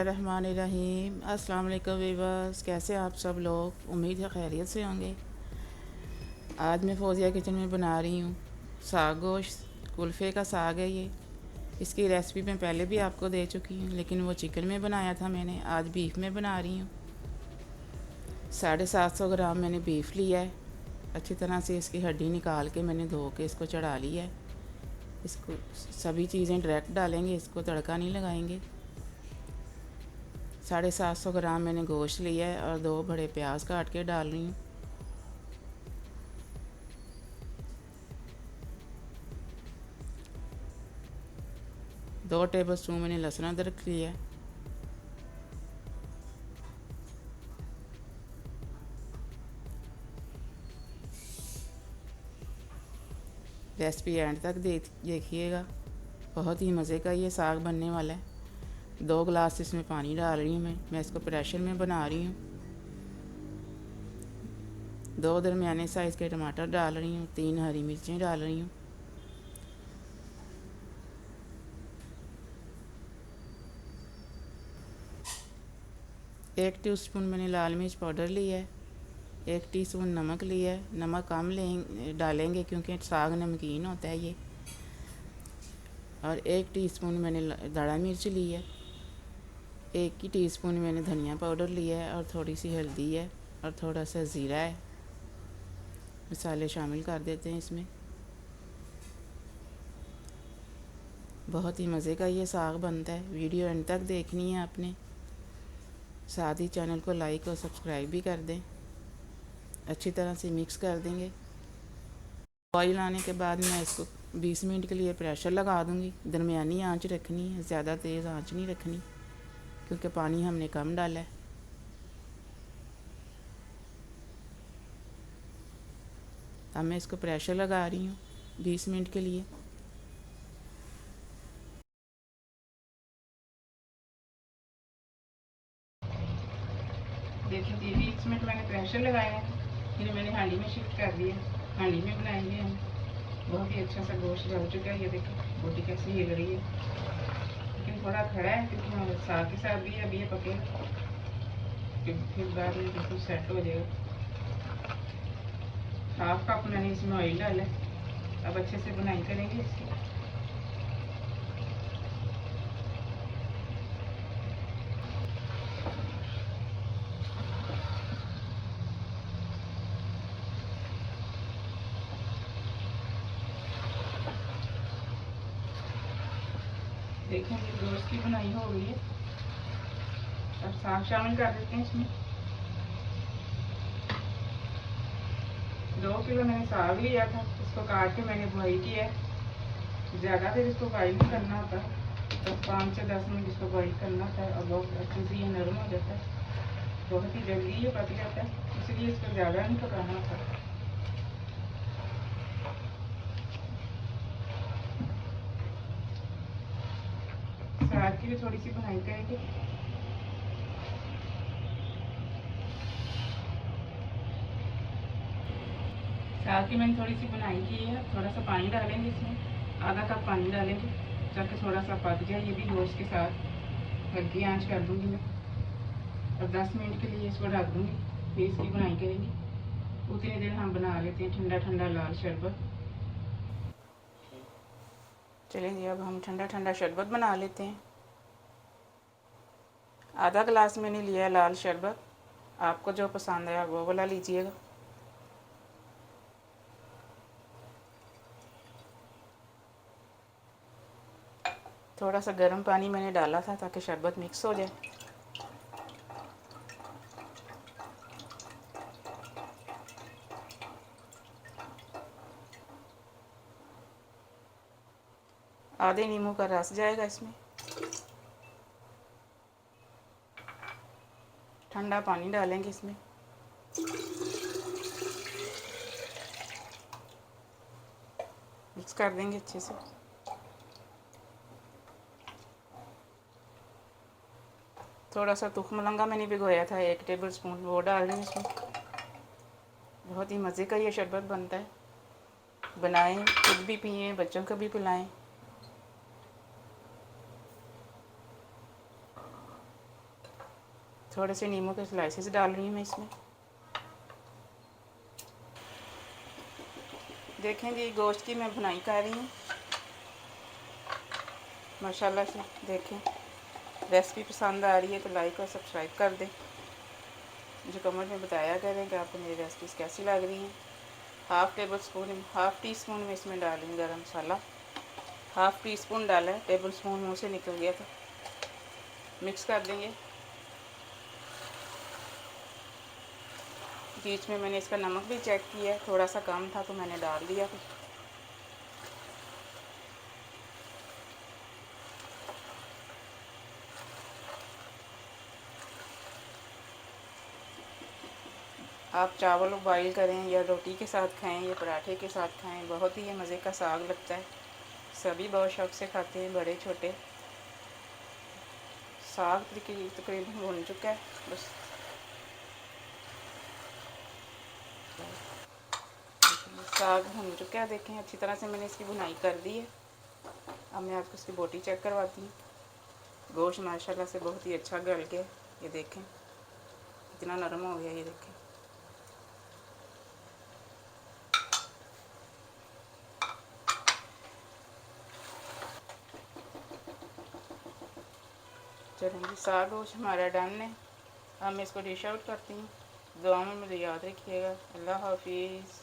बिस्मिल्लाहिर्रहमानिर्रहीम। अस्सलाम वालेकुम वीवर्स, कैसे आप सब लोग? उम्मीद है खैरियत से होंगे। आज मैं फौजिया किचन में बना रही हूँ साग गोश्त। कुल्फ़े का साग है ये। इसकी रेसिपी मैं पहले भी आपको दे चुकी हूँ, लेकिन वो चिकन में बनाया था मैंने। आज बीफ में बना रही हूँ। 750 ग्राम मैंने बीफ लिया है। अच्छी तरह से इसकी हड्डी निकाल के मैंने धो के इसको चढ़ा लिया है। इसको सभी चीज़ें डायरेक्ट डालेंगे, इसको तड़का नहीं लगाएंगे। 750 ग्राम मैंने गोश्त लिया है और 2 बड़े प्याज काट के डाल रही हूँ। दो टेबल स्पून मैंने लहसुन अदरक लिया है। रेसिपी एंड तक देखिएगा, बहुत ही मज़े का ये साग बनने वाला है। 2 गिलास इसमें पानी डाल रही हूँ मैं इसको प्रेशर में बना रही हूँ। 2 दरमियाने साइज़ के टमाटर डाल रही हूँ। 3 हरी मिर्चें डाल रही हूँ। एक टीस्पून मैंने लाल मिर्च पाउडर लिया है। 1 टीस्पून नमक लिया है। नमक कम डालेंगे क्योंकि साग नमकीन होता है ये। और 1 टीस्पून मैंने दाढ़ा मिर्च ली है। 1 ही टीस्पून मैंने धनिया पाउडर लिया है और थोड़ी सी हल्दी है और थोड़ा सा ज़ीरा है। मसाले शामिल कर देते हैं इसमें। बहुत ही मज़े का ये साग बनता है। वीडियो एंड तक देखनी है आपने। साथ ही चैनल को लाइक और सब्सक्राइब भी कर दें। अच्छी तरह से मिक्स कर देंगे। बॉईल आने के बाद मैं इसको 20 मिनट के लिए प्रेशर लगा दूंगी। दरमियानी आंच रखनी है, ज़्यादा तेज़ आंच नहीं रखनी क्योंकि पानी हमने कम डाला है। अब मैं इसको प्रेशर लगा रही हूँ 20 मिनट के लिए। देखिए 20 मिनट मैंने प्रेशर लगाया है। फिर मैंने हांडी में शिफ्ट कर दिया। हांडी में बनाएंगे हम। बहुत ही अच्छा सा गोश्त जल चुका है। ये देखिए बोटी कैसी हिल रही है, लेकिन थोड़ा खड़ा है क्योंकि साग के साथ भी अभी ये पकेगा, फिर बाद में बिल्कुल सेट हो जाएगा। हाफ कप मैंने इसमें ऑयल डाला है। अब अच्छे से बुनाई करेंगे इसकी। देखो ये गोश्त की बुनाई हो गई है। अब साग शामिल कर देते हैं इसमें। 2 किलो मैंने साग लिया था, इसको काट के मैंने बॉईल किया है। ज़्यादा देर इसको बॉईल नहीं करना होता, बस 5 से 10 मिनट इसको बॉईल करना होता है और बहुत अच्छे से ये नरम हो जाता है। बहुत ही जल्दी ये पक जाता है, इसलिए इसको ज़्यादा नहीं पकाना होता। साग की भी थोड़ी सी बुनाई करेंगे। साग की मैंने थोड़ी सी बुनाई की है। थोड़ा सा पानी डालेंगे इसमें, आधा कप पानी डालेंगे ताकि थोड़ा सा पक जाए ये भी गोश्त के साथ। हल्की आंच कर दूंगी मैं और 10 मिनट के लिए इसको ढक दूंगी। फिर इसकी बुनाई करेंगे। उतनी देर हम बना लेते हैं ठंडा ठंडा लाल शरबत। चलें जी, अब हम ठंडा ठंडा शरबत बना लेते हैं। आधा गिलास मैंने लिया लाल शरबत। आपको जो पसंद है आप वो वाला लीजिएगा। थोड़ा सा गर्म पानी मैंने डाला था ताकि शरबत मिक्स हो जाए। आधे नींबू का रस जाएगा इसमें। ठंडा पानी डालेंगे इसमें। मिक्स कर देंगे अच्छे से। थोड़ा सा तुख मलंगा मैंने भिगोया था 1 टेबल स्पून, वो डाल दें इसमें। बहुत ही मज़े का ये शरबत बनता है। बनाएं, खुद भी पिएँ, बच्चों को भी पिलाएं। थोड़े से नींबू के स्लाइसेस डाल रही हूँ मैं इसमें। देखें जी, गोश्त की मैं भुनाई कर रही हूँ माशाल्लाह से। देखें, रेसिपी पसंद आ रही है तो लाइक और सब्सक्राइब कर दें। मुझे कमेंट में बताया करें कि आपको मेरी रेसिपीज़ कैसी लग रही हैं। हाफ़ टी स्पून में इसमें डालेंगे गरम मसाला। हाफ़ टी स्पून डाला है, टेबल स्पून मुँह से निकल गया था। मिक्स कर देंगे। बीच में मैंने इसका नमक भी चेक किया, थोड़ा सा कम था तो मैंने डाल दिया कुछ। आप चावल बॉईल करें या रोटी के साथ खाएं या पराठे के साथ खाएं, बहुत ही मज़े का साग लगता है। सभी बहुत शौक़ से खाते हैं, बड़े छोटे। साग तकरीबन भुन चुका है, बस साग भुन चुका है। देखें, अच्छी तरह से मैंने इसकी भुनाई कर दी है। अब मैं आपको इसकी बोटी चेक करवाती हूँ। गोश्त माशाल्लाह से बहुत ही अच्छा गल गया। ये देखें कितना नरम हो गया, ये देखें। चलेंगे, साग गोश्त हमारा डन है। अब मैं इसको डिश आउट करती हूँ। दुआ में मुझे याद रखिएगा। अल्लाह हाफिज़।